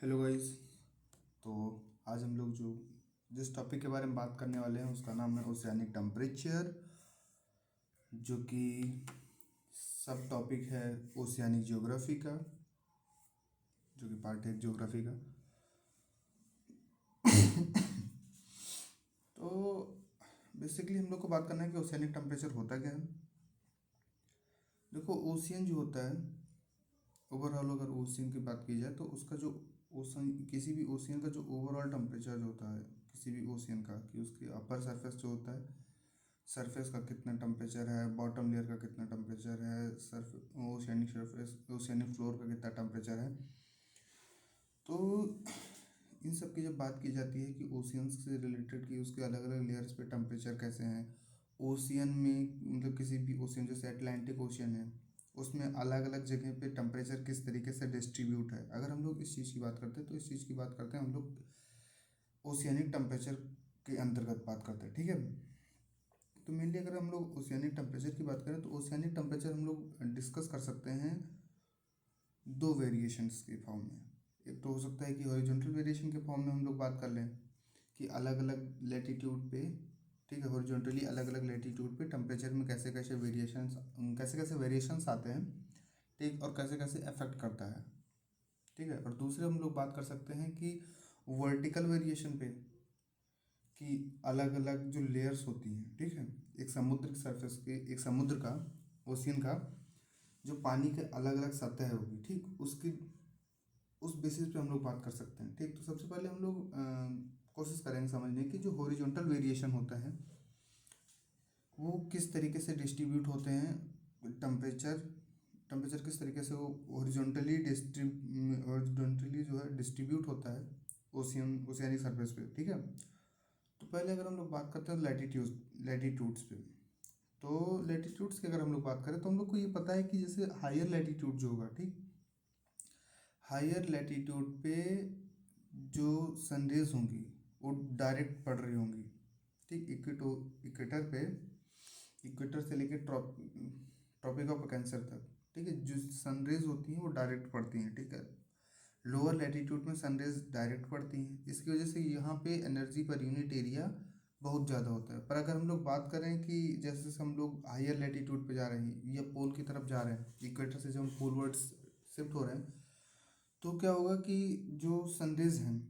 Hello guys. तो आज हम लोग जो जिस टॉपिक के बारे में बात करने वाले हैं उसका नाम है ओशियानिक टेम्परेचर, जो कि सब टॉपिक है ओशियानिक ज्योग्राफी का, जो कि पार्ट है ज्योग्राफी का। तो बेसिकली हम लोग को बात करना है कि ओशियानिक टेम्परेचर होता क्या है। देखो, ओशियन जो होता है, ओवरऑल अगर ओशियन की बात की जाए तो उसका जो ओशन किसी भी ओशियन का जो ओवरऑल टेम्परेचर जो होता है किसी भी ओशियन का, कि उसके अपर सरफेस जो होता है, सरफेस का कितना टेम्परेचर है, बॉटम लेयर का कितना टेम्परेचर है, ओशियानिक सरफेस ओशियानिक फ्लोर का कितना टेम्परेचर है। तो इन सब की जब बात की जाती है कि ओशियंस से रिलेटेड, कि उसके अलग अलग लेयर्स पे टेम्परेचर कैसे हैं ओशियन में, मतलब किसी भी ओशियन जैसे अटलांटिक ओशियन है उसमें अलग अलग जगह पे टेम्परेचर किस तरीके से डिस्ट्रीब्यूट है। अगर हम लोग इस चीज़ की बात करते हैं तो इस चीज़ की बात करते हैं हम लोग ओशियानिक टेम्परेचर के अंतर्गत बात करते हैं, ठीक है। तो मेनली अगर हम लोग ओशियानिक टेम्परेचर की बात करें तो ओशियानिक टेम्परेचर हम लोग डिस्कस कर सकते हैं दो वेरिएशंस के फॉर्म में। एक तो हो सकता है कि हॉरिजॉन्टल वेरिएशन के फॉर्म में हम लोग बात कर लें कि अलग अलग लेटीट्यूड पे, ठीक है, हॉरिजॉन्टली अलग अलग लेटीट्यूड पे टेम्परेचर में कैसे कैसे वेरिएशंस आते हैं, ठीक, और कैसे कैसे अफेक्ट करता है, ठीक है। और दूसरे हम लोग बात कर सकते हैं कि वर्टिकल वेरिएशन पे, कि अलग अलग जो लेयर्स होती हैं, ठीक है, एक समुद्र की सरफेस के, एक समुद्र का, ओशियन का जो पानी के अलग अलग सतह होगी, ठीक, उसकी उस बेसिस पे हम लोग बात कर सकते हैं, ठीक। तो सबसे पहले हम लोग कोशिश करेंगे समझने की जो हॉरिजॉन्टल वेरिएशन होता है वो किस तरीके से डिस्ट्रीब्यूट होते हैं। टेम्परेचर टेम्परेचर किस तरीके से वो हॉरिजॉन्टली जो है डिस्ट्रीब्यूट होता है ओशियानिक सरफेस पे, ठीक है। तो पहले अगर हम लोग बात करते हैं लैटिट्यूड्स पे, तो लैटिट्यूड्स की अगर हम लोग बात करें तो हम लोग को ये पता है कि जैसे हायर लैटिट्यूड जो होगा, ठीक, हायर लैटिट्यूड पे जो सनरेज होंगी वो डायरेक्ट पड़ रही होंगी, ठीक, इक्वेटर पे, इक्वेटर से लेके ट्रॉपिक ऑफ कैंसर तक, ठीक है, जो सनरेज होती हैं वो डायरेक्ट पड़ती हैं, ठीक है। लोअर लैटिट्यूड में सनरेज डायरेक्ट पड़ती हैं, इसकी वजह से यहाँ पे एनर्जी पर यूनिट एरिया बहुत ज़्यादा होता है। पर अगर हम लोग बात करें कि जैसे जैसे हम लोग हायर लैटिट्यूड पे जा रहे हैं या पोल की तरफ जा रहे हैं, इक्वेटर से जब हम पोलवर्ड्स शिफ्ट हो रहे हैं, तो क्या होगा कि जो सनरेज हैं,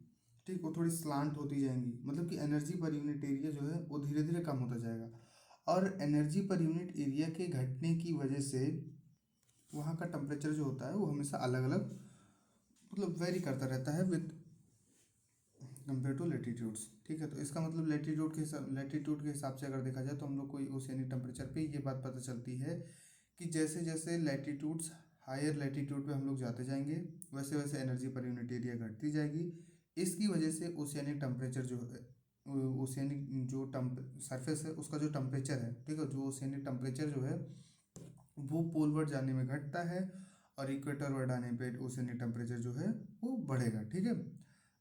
ठीक, वो थोड़ी स्लांट होती जाएंगी, मतलब कि एनर्जी पर यूनिट एरिया जो है वो धीरे धीरे कम होता जाएगा। और एनर्जी पर यूनिट एरिया के घटने की वजह से वहाँ का टेम्परेचर जो होता है वो हमेशा अलग अलग, मतलब वेरी करता रहता है विद कंपेयर टू लेटीट्यूड्स, ठीक है। तो इसका मतलब लेटीट्यूड के हिसाब से अगर देखा जाए तो हम लोग कोई ओशियानिक टेम्परेचर पे ये बात पता चलती है कि जैसे जैसे लेटीट्यूड्स हायर लेटीट्यूड पे हम लोग जाते जाएंगे वैसे वैसे एनर्जी पर यूनिट एरिया घटती जाएगी। इसकी वजह से ओशियानिक टेम्परेचर जो है, ओशियानिक जो सरफेस है उसका जो टेम्परेचर है, ठीक है, जो ओशियानिक टेम्परेचर जो है वो पोलवर्ड जाने में घटता है और इक्वेटर वर्ड आने पे ओशियानिक टेम्परेचर जो है वो बढ़ेगा, ठीक है।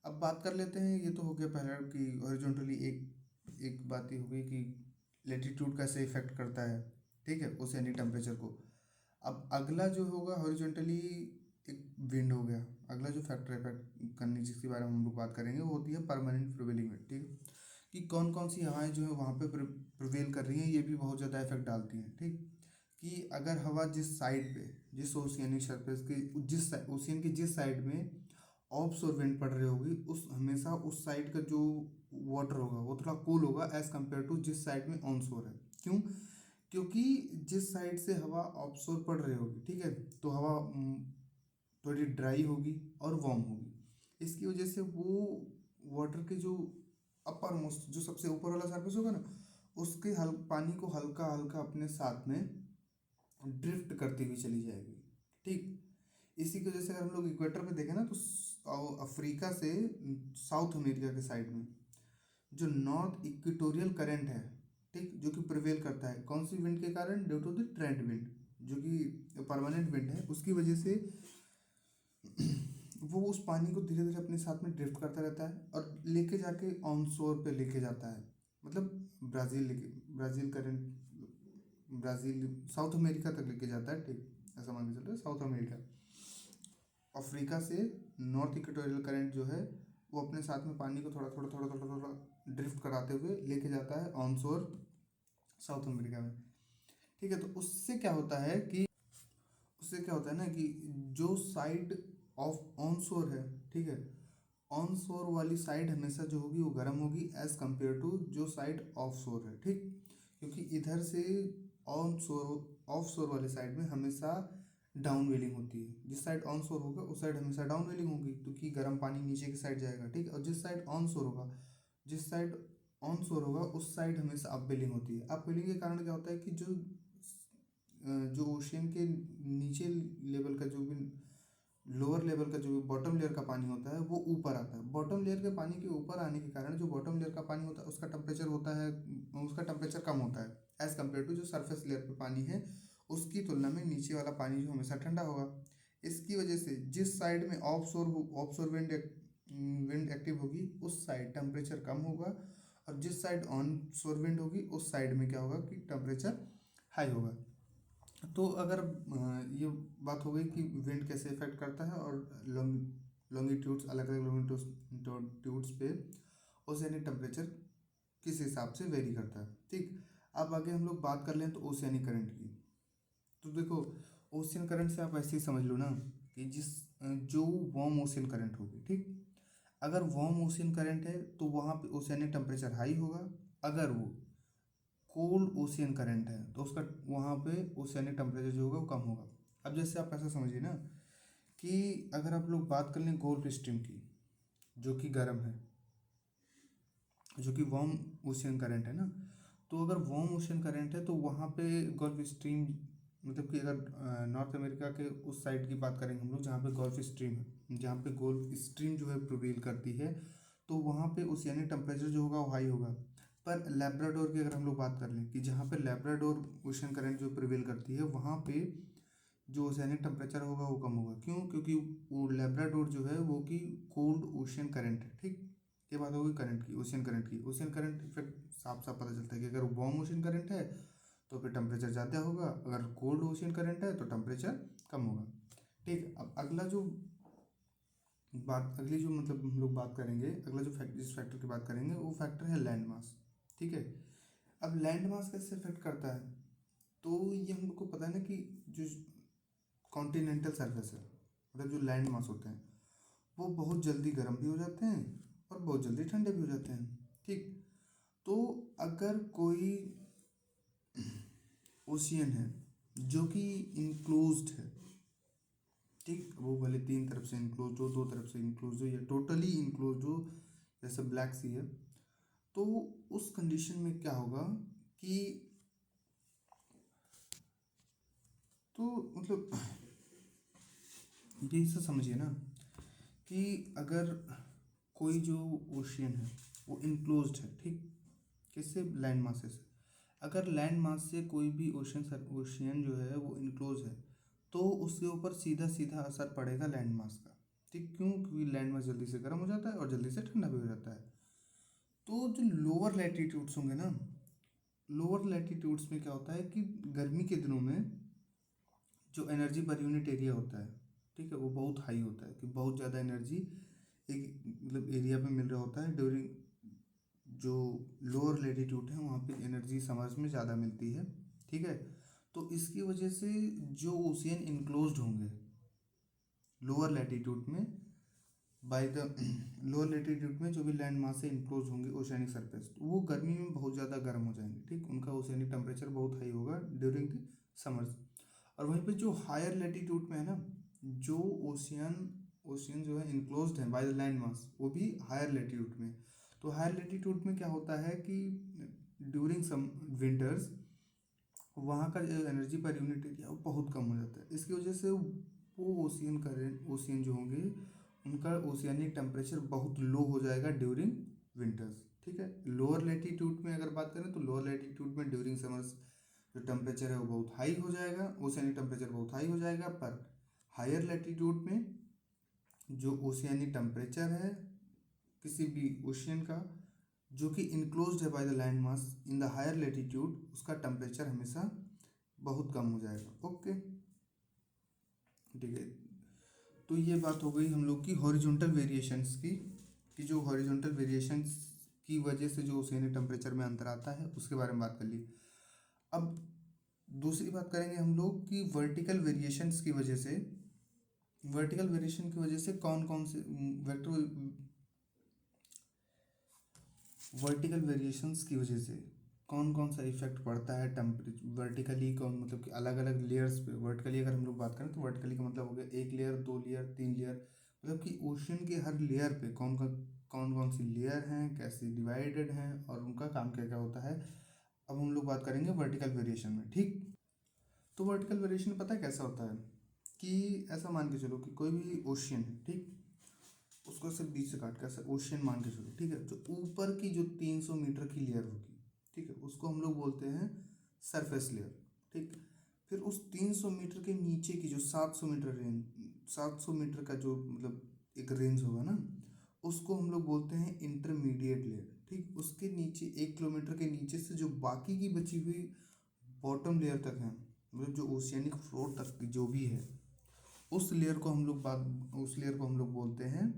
अब बात कर लेते हैं, ये तो हो गया पहला कि हॉरिजॉन्टली एक एक बात ये हो गई कि लेटीट्यूड कैसे इफेक्ट करता है, ठीक है, ओशियानिक टेम्परेचर को। अब अगला जो होगा हॉरिजॉन्टली एक विंड हो गया। अगला जो फैक्टर इफेक्ट करनी जिसके बारे में हम लोग बात करेंगे वो होती है परमानेंट प्रिवेलिंग विंड, ठीक है, कि कौन कौन सी हवाएं जो है वहाँ पे प्रिवेल कर रही हैं, ये भी बहुत ज़्यादा इफेक्ट डालती हैं, ठीक। कि अगर हवा जिस साइड पे, जिस ओशियानिक सरफेस के जिस ओशियन की जिस साइड में ऑफ और विंड पड़ रही होगी, उस हमेशा उस साइड का जो वाटर होगा वो थोड़ा कूल होगा एज कम्पेयर टू जिस साइड में ऑन शोर है। क्यों? क्योंकि जिस साइड से हवा ऑफशोर पड़ रही होगी, ठीक है, तो हवा थोड़ी ड्राई होगी और वार्म होगी। इसकी वजह से वो वाटर के जो अपर मोस्ट, जो सबसे ऊपर वाला सरफेस होगा ना, उसके पानी को हल्का हल्का अपने साथ में ड्रिफ्ट करती हुई चली जाएगी, ठीक। इसी की वजह से अगर हम लोग इक्वेटर पे देखें ना तो अफ्रीका से साउथ अमेरिका के साइड में जो नॉर्थ इक्वेटोरियल करंट है, ठीक, जो कि प्रिवेल करता है कौन सी विंड के कारण, due to the trend wind, जो कि परमानेंट विंड है, उसकी वजह से वो उस पानी को धीरे धीरे अपने साथ में ड्रिफ्ट करता रहता है और लेके जाके ऑन शोर पे लेके जाता है, मतलब Brazil current, Brazil south America तक लेके जाता है, ठीक, ऐसा मान के चलो साउथ अमेरिका, अफ्रीका से नॉर्थ इक्वेटोरियल करंट जो है वो अपने साथ में पानी को थोड़ा थोड़ा थोड़ा थोड़ा थोड़ा ड्रिफ्ट कराते हुए लेके जाता है ऑनशोर साउथ अमेरिका में। ठीक है, तो उससे क्या होता है ना कि जो साइड ऑफ ऑनशोर है, ठीक है, ऑनशोर वाली साइड हमेशा जो होगी वो गर्म होगी एज कम्पेयर टू जो साइड ऑफ शोर है। ठीक, क्योंकि इधर से ऑन शोर ऑफ शोर वाली साइड में हमेशा डाउन वेलिंग होती है। जिस साइड ऑन शोर होगा उस साइड हमेशा डाउन वेलिंग होगी, क्योंकि गर्म पानी नीचे की साइड जाएगा। ठीक, और जिस साइड ऑन शोर होगा उस साइड हमेशा अप वेलिंग होती है। अप वेलिंग के कारण क्या होता है कि जो ओशियन के नीचे लेवल का जो भी लोअर लेवल का जो भी बॉटम लेयर का पानी होता है वो ऊपर आता है। बॉटम लेयर के पानी के ऊपर आने के कारण जो बॉटम लेयर का पानी होता है उसका टेम्परेचर कम होता है एज कम्पेयर टू जो सरफेस लेयर पे पानी है उसकी तुलना में नीचे वाला पानी जो हमेशा ठंडा होगा। इसकी वजह से जिस साइड में ऑफ शोर विंड एक्टिव होगी उस साइड टेम्परेचर कम होगा, और जिस साइड ऑन शोर विंड होगी उस साइड में क्या होगा कि टेम्परेचर हाई होगा। तो अगर ये बात हो गई कि विंड कैसे इफेक्ट करता है और लॉन्गिट्यूड्स अलग अलग लॉन्गिट्यूड्स पे ओशियनिक टेम्परेचर किस हिसाब से वेरी करता है। ठीक, अब आगे हम लोग बात कर लें तो ओशियनिक करंट की। तो देखो, ओशियन करंट से आप ऐसे ही समझ लो ना कि जो वार्म ओशियन करंट होगी, ठीक, अगर वार्म ओशियन करंट है तो वहाँ पे ओशियनिक टेम्परेचर हाई होगा। अगर वो कोल्ड ओशियन करंट है तो उसका वहाँ पे ओशियनिक टेम्परेचर जो होगा वो कम होगा। अब जैसे आप ऐसा समझिए ना कि अगर आप लोग बात कर लें गोल्फ स्ट्रीम की, जो कि गर्म है, जो कि वार्म ओशियन करंट है ना, तो अगर वार्म ओशियन करंट है तो वहाँ पे गोल्फ स्ट्रीम, मतलब कि अगर नॉर्थ अमेरिका के उस साइड की बात करेंगे हम लोग जहाँ पे गोल्फ स्ट्रीम है, जहाँ पे गोल्फ स्ट्रीम जो है प्रिवेल करती है, तो वहाँ पे ओशियनिक टेम्परेचर जो होगा वो हाई होगा। पर लेब्राडोर की अगर हम लोग बात कर लें कि जहाँ पे लेब्राडोर ओशियन करंट जो प्रिवेल करती है वहाँ पे जो ओशियनिक टेम्परेचर होगा वो कम होगा। क्यों? क्योंकि वो लेब्राडोर जो है वो कि कोल्ड ओशियन करंट है। ठीक, ये बात होगी करंट की, ओशियन करंट की। ओशियन करंट इफेक्ट साफ साफ पता चलता है कि अगर वार्म ओशियन करंट है तो फिर टेम्परेचर ज़्यादा होगा, अगर कोल्ड ओशियन करंट है तो टेम्परेचर कम होगा। ठीक, अब अगली जो मतलब हम लोग बात करेंगे, अगला जो जिस फैक्टर की बात करेंगे वो फैक्टर है लैंड मास। ठीक है, अब लैंड मास कैसे इफेक्ट करता है, तो ये हम लोग को पता है ना कि जो कॉन्टिनेंटल सरफेस है, मतलब जो लैंड मास होते हैं वो बहुत जल्दी गर्म भी हो जाते हैं और बहुत जल्दी ठंडे भी हो जाते हैं। ठीक, तो अगर कोई ओशियन है जो कि इनक्लोज्ड है, ठीक, वो भले तीन तरफ से इनक्लोज हो, दो तरफ से इनक्लोज हो, या टोटली इनक्लोज हो जैसे ब्लैक सी है, तो उस कंडीशन में क्या होगा कि तो मतलब ये सब समझिए ना कि अगर कोई जो ओशियन है वो इनक्लोज्ड है, ठीक, किससे? लैंड मासेस से। अगर लैंड मास से कोई भी ओशियन जो है वो इनक्लोज है तो उसके ऊपर सीधा सीधा असर पड़ेगा लैंड मास का। ठीक, क्यों? क्योंकि लैंड मास जल्दी से गर्म हो जाता है और जल्दी से ठंडा भी हो जाता है। तो जो लोअर लैटिट्यूड्स होंगे ना, लोअर लैटिट्यूड्स में क्या होता है कि गर्मी के दिनों में जो एनर्जी पर यूनिट एरिया होता है, ठीक है, वो बहुत हाई होता है कि बहुत ज़्यादा एनर्जी एक मतलब एरिया पे मिल रहा होता है। ड्यूरिंग जो लोअर लैटिट्यूड है वहाँ पे एनर्जी समर्स में ज़्यादा मिलती है। ठीक है, तो इसकी वजह से जो ओशियन इनक्लोज्ड होंगे लोअर लैटिट्यूड में बाय द लोअर लैटिट्यूड में जो भी लैंड मास से इनक्लोज होंगे ओशियनिक सरफेस, वो गर्मी में बहुत ज़्यादा गर्म हो जाएंगे। ठीक, उनका ओशियनिक टेम्परेचर बहुत हाई होगा ड्यूरिंग द समर्स। और वहीं पे जो हायर लैटिट्यूड में है ना, जो ओशियन जो है इनक्लोज्ड है बाय द लैंड मास, वो भी हायर लैटिट्यूड में। तो हायर लैटिट्यूड में क्या होता है कि ड्यूरिंग सम विंटर्स वहाँ का जो एनर्जी पर यूनिट एरिया वो बहुत कम हो जाता है। इसकी वजह से वो ओशियन जो होंगे उनका ओशियनिक टेम्परेचर बहुत लो हो जाएगा ड्यूरिंग विंटर्स। ठीक है, लोअर लैटिट्यूड में अगर बात करें तो लोअर लैटिट्यूड में ड्यूरिंग समर्स जो टेम्परेचर है वो बहुत हाई हो जाएगा, ओशियनिक टेम्परेचर बहुत हाई हो जाएगा। पर हायर लैटिट्यूड में जो ओशियनिक टेम्परेचर है किसी भी ओशियन का जो कि इनक्लोज्ड है by the land mass in the higher latitude, उसका टेम्परेचर हमेशा बहुत कम हो जाएगा। ओके, ठीक है, तो ये बात हो गई हम लोग की हॉरिजॉन्टल वेरिएशंस की, कि जो हॉरिजॉन्टल वेरिएशंस की वजह से जो ओशियनिक टेम्परेचर में अंतर आता है उसके बारे में बात कर ली। अब दूसरी बात करेंगे हम लोग कि वर्टिकल वेरिएशंस की वजह से, वर्टिकल वेरिएशन की वजह से कौन कौन से वर्टिकल वेरिएशंस की वजह से कौन कौन सा इफेक्ट पड़ता है टेम्परेचर वर्टिकली, कौन मतलब कि अलग अलग लेयर्स पे। वर्टिकली अगर हम लोग बात करें तो वर्टिकली का मतलब हो गया एक लेयर, दो लेयर, तीन लेयर, मतलब कि ओशन के हर लेयर पे कौन कौन सी लेयर हैं, कैसे डिवाइडेड हैं और उनका काम क्या क्या होता है। अब हम लोग बात करेंगे वर्टिकल वेरिएशन में, ठीक। तो वर्टिकल वेरिएशन पता है कैसा होता है कि ऐसा मान के चलो कि कोई भी ओशियन है, ठीक, उसको सिर्फ बीच से काट के ऐसा ओशियन मान के चलो, ठीक है। जो ऊपर की जो 300 मीटर की लेयर होगी, ठीक है, उसको हम लोग बोलते हैं सरफेस लेयर, ठीक। फिर उस 300 मीटर के नीचे की जो 700 मीटर रेंज, 700 मीटर का जो मतलब एक रेंज होगा ना, उसको हम लोग बोलते हैं इंटरमीडिएट लेयर, ठीक। उसके नीचे 1 किलोमीटर के नीचे से जो बाकी की बची हुई बॉटम लेयर तक है, मतलब जो ओशियनिक फ्लोर तक की जो भी है, उस लेयर को हम लोग बोलते हैं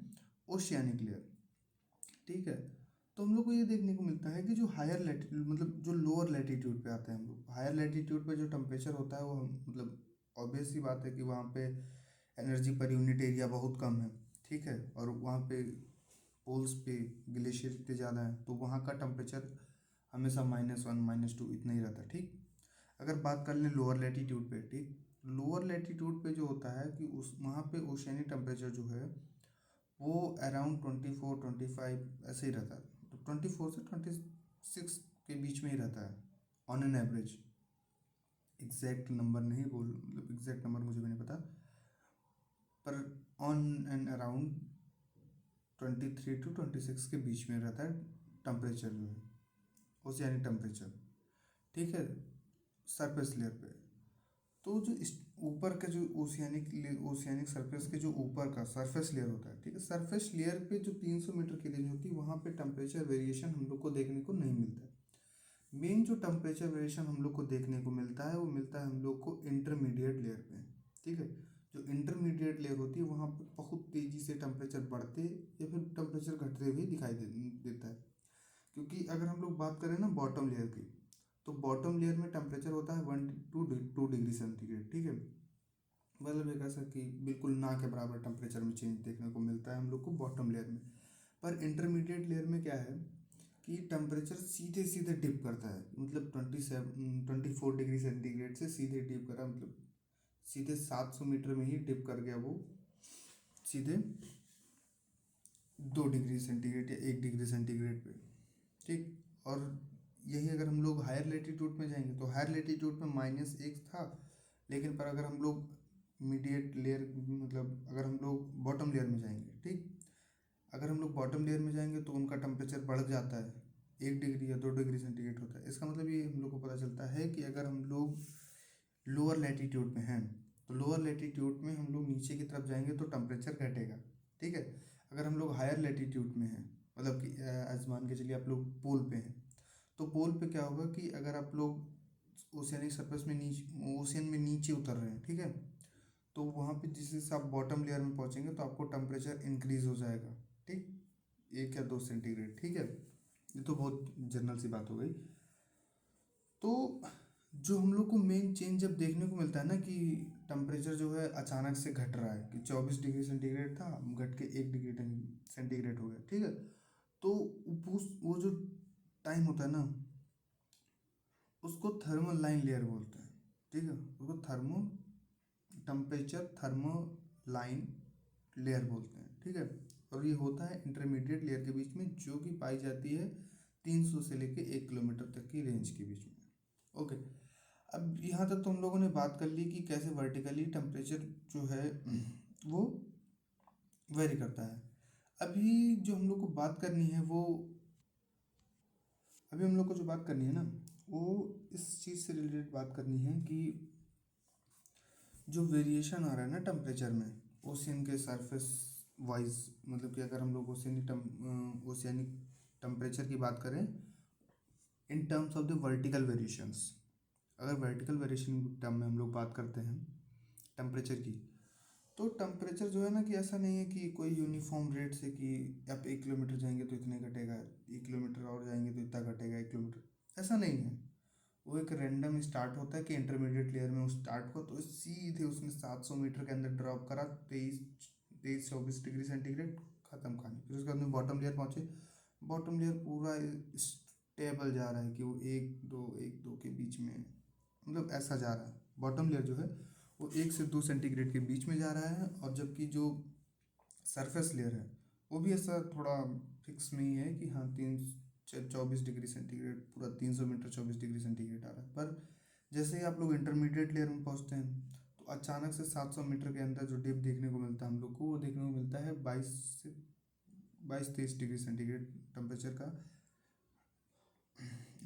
ओशियनिक लेयर, ठीक है। तो हम लोग को ये देखने को मिलता है कि जो हायर लैटिट्यूड मतलब जो लोअर लैटिट्यूड पे आते हैं हम लोग, हायर लैटिट्यूड पे जो टेम्परेचर होता है वो मतलब ऑब्वियस सी बात है कि वहाँ पे एनर्जी पर यूनिट एरिया बहुत कम है, ठीक है। और वहाँ पे पोल्स पे ग्लेशियर इतने ज़्यादा हैं तो वहाँ का टेम्परेचर हमेशा -1 -2 इतना ही रहता है, ठीक। अगर बात कर लें लोअर लैटिट्यूड पे, ठीक, लोअर लैटिट्यूड पे जो होता है कि उस वहाँ पे ओशियनिक टेम्परेचर जो है वो अराउंड 24 25 ऐसे ही रहता है, तो 24 से 26 के बीच में ही रहता है on an average. Exact number नहीं बोल मतलब एग्जैक्ट नंबर मुझे भी नहीं पता, पर ऑन एन अराउंड 23 to 26 के बीच में रहता है टेम्परेचर जो है ओशियनिक टेम्परेचर, ठीक है, सरफेस लेयर पे। तो जो ऊपर का जो ओशियनिक सरफेस के जो ऊपर का सरफेस लेयर होता है, ठीक है, सरफेस लेयर पे जो 300 मीटर की रेंज होती है वहाँ पे टेम्परेचर वेरिएशन हम लोग को देखने को नहीं मिलता है। मेन जो टेम्परेचर वेरिएशन हम लोग को देखने को मिलता है वो मिलता है हम लोग को इंटरमीडिएट लेयर पे, ठीक है। जो इंटरमीडिएट लेयर होती है वहाँ पे बहुत तेज़ी से टेम्परेचर बढ़ते या फिर टेम्परेचर घटते हुए दिखाई देता है। क्योंकि अगर हम लोग बात करें ना बॉटम लेयर की, तो बॉटम लेयर में टेम्परेचर होता है 1 to 2 डिग्री सेंटीग्रेड, ठीक है। मतलब एक ऐसा कि बिल्कुल ना के बराबर टेम्परेचर में चेंज देखने को मिलता है हम लोग को बॉटम लेयर में। पर इंटरमीडिएट लेयर में क्या है कि टेम्परेचर सीधे सीधे डिप करता है, मतलब 24 डिग्री सेंटीग्रेड से सीधे डिप करा, मतलब सीधे 700 मीटर में ही डिप कर गया वो सीधे 2 डिग्री सेंटीग्रेड या 1 डिग्री सेंटीग्रेड पे, ठीक। और यही अगर हम लोग हायर लेटीट्यूड में जाएंगे तो हायर लेटीट्यूड में -1 था, लेकिन पर अगर हम लोग मीडिएट लेयर मतलब अगर हम लोग बॉटम लेयर में जाएंगे, ठीक, अगर हम लोग बॉटम लेयर में जाएंगे तो उनका टेम्परेचर बढ़ जाता है, 1 डिग्री या 2 डिग्री सेंटीग्रेड होता है। इसका मतलब ये हम लोग को पता चलता है कि अगर हम लोग लोअर लैटिट्यूड में हैं तो लोअर लैटिट्यूड में हम लोग नीचे की तरफ जाएंगे तो टेम्परेचर घटेगा, ठीक है। अगर हम लोग हायर लैटिट्यूड में हैं मतलब कि आज मान के चलिए आप लोग पोल पे हैं, तो पोल पे क्या होगा कि अगर आप लोग ओशियनिक सरफेस में नीचे ओशियन में नीचे उतर रहे हैं, ठीक है, तो वहाँ पे जिस हिसाब आप बॉटम लेयर में पहुँचेंगे तो आपको टेम्परेचर इंक्रीज हो जाएगा, ठीक, 1 या 2 सेंटीग्रेड, ठीक है। ये तो बहुत जनरल सी बात हो गई। तो जो हम लोग को मेन चेंज जब देखने को मिलता है ना कि टेम्परेचर जो है अचानक से घट रहा है कि 24 डिग्री सेंटीग्रेड था घट के 1 डिग्री सेंटीग्रेड हो गया, ठीक है। तो वो जो टाइम होता है ना उसको थर्मल लाइन लेयर बोलते हैं, ठीक है, उसको थर्मो लाइन लेयर बोलते हैं, ठीक है। और ये होता है इंटरमीडिएट लेयर के बीच में जो कि पाई जाती है 300 से लेके 1 किलोमीटर तक की रेंज के बीच में, ओके। अब यहाँ तक तो हम लोगों ने बात कर ली कि कैसे वर्टिकली टेम्परेचर जो है वो वेरी करता है। अभी जो हम लोग को बात करनी है वो अभी हम लोग को जो बात करनी है ना वो इस चीज़ से रिलेटेड बात करनी है कि जो वेरिएशन आ रहा है ना टेम्परेचर में ओशियन के सरफेस वाइज, मतलब कि अगर हम लोग ओशियनिक टेम्परेचर की बात करें in terms of the vertical variations, अगर वर्टिकल वेरिएशन टर्म में हम लोग बात करते हैं टेम्परेचर की, तो टेम्परेचर जो है ना कि ऐसा नहीं है कि कोई यूनिफॉर्म रेट से कि आप 1 किलोमीटर जाएंगे तो इतने घटेगा, 1 किलोमीटर और जाएंगे तो इतना घटेगा, 1 किलोमीटर, ऐसा नहीं है। वो एक रैंडम स्टार्ट होता है कि इंटरमीडिएट लेयर में वो स्टार्ट हुआ तो सीधे उसने 700 मीटर के अंदर ड्रॉप करा, 23-24 डिग्री सेंटीग्रेड, ख़त्म कहानी। फिर उसके बाद में बॉटम लेयर पहुँचे। बॉटम लेयर पूरा स्टेबल जा रहा है कि वो 1-2 के बीच में, मतलब ऐसा जा रहा है। बॉटम लेयर जो है वो 1 से 2 सेंटीग्रेड के बीच में जा रहा है, और जबकि जो सरफेस लेयर है वो भी ऐसा थोड़ा फिक्स में ही है कि हाँ 24 डिग्री सेंटीग्रेड, पूरा 300 मीटर 24 डिग्री सेंटीग्रेड आ रहा है। पर जैसे ही आप लोग इंटरमीडिएट लेयर में पहुँचते हैं तो अचानक से 700 मीटर के अंदर जो डिप देखने को मिलता है हम लोग को, वो देखने को मिलता है 22 से 23 डिग्री सेंटीग्रेड टेम्परेचर का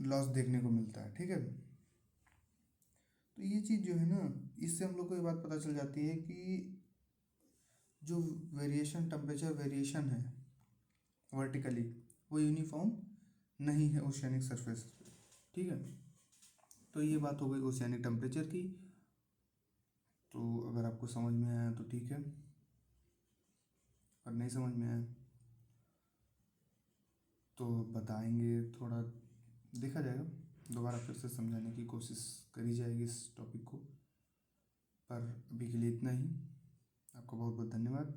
लॉस देखने को मिलता है, ठीक है। तो ये चीज़ जो है ना, इससे हम लोग को ये बात पता चल जाती है कि जो वेरिएशन, टेम्परेचर वेरिएशन है वर्टिकली, वो यूनिफॉर्म नहीं है ओशियानिक सरफेस पे, ठीक है। तो ये बात हो गई ओशियानिक टेम्परेचर की। तो अगर आपको समझ में आया तो ठीक है, और नहीं समझ में आया तो बताएंगे, थोड़ा देखा जाएगा, दोबारा फिर से समझाने की कोशिश करी जाएगी इस टॉपिक को। पर अभी के लिए इतना ही। आपका बहुत बहुत धन्यवाद।